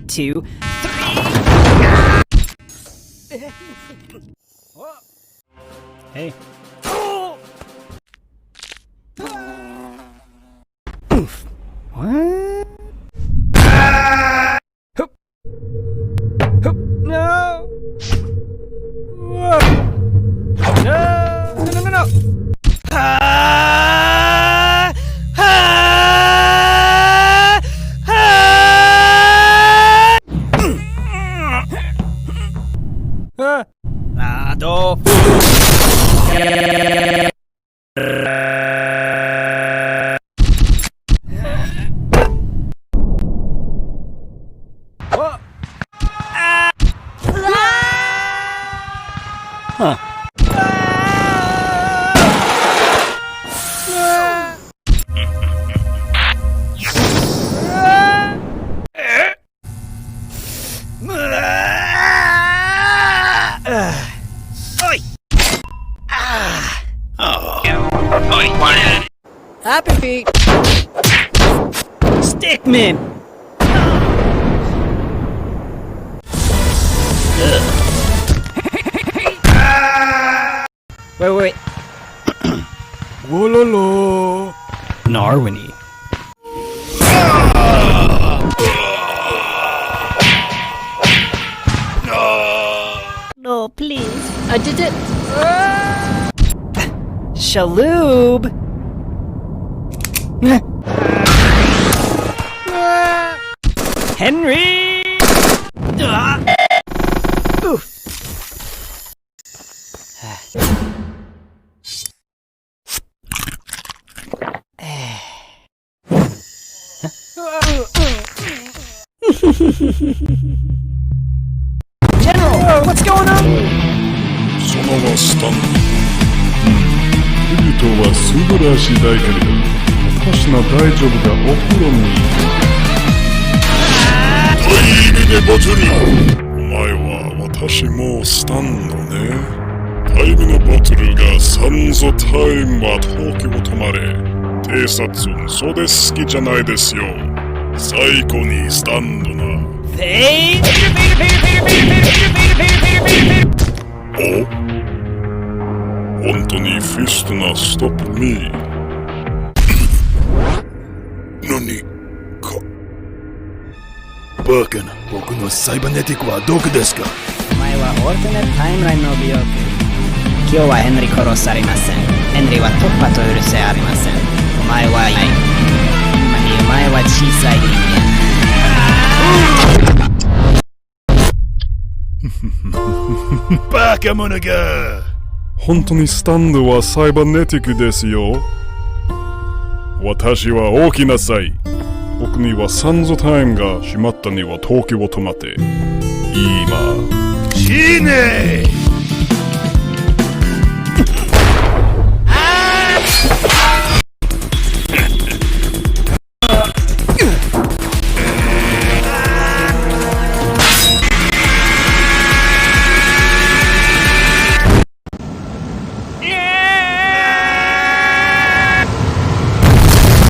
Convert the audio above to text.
2, 3. Hey. Oof. What? Hup. Hup. No. Whoa. No. No. No. No. No. Adolf. Huh. Happy feet. Stickmin. Wait. Wololo. Narwini. No, please. I did it. Shaloob. Henry. Oof. General, what's going on? そのままスタンド。ユリトは素晴らしいだけれど、私の大丈夫がお風呂に。いい意味でバトル。お前は私もスタンドね。タイムのバトルがサンゾタイムは時を止まれ。偵察それ好きじゃないですよ。最後にスタンドな。お？本当にフィストなストップミー。何か。バカな、僕のサイバネティックはどこですか？お前はオルタネットタイムラインの美容区。今日はヘンリー殺されません。ヘンリーは突破と許せありません。お前はお前は小さい人間。バカ者が。本当にスタンドはサイバネティックですよ。私は起きなさい。僕にはサンゾタイムが閉まったには時を止まって。今。死ねー。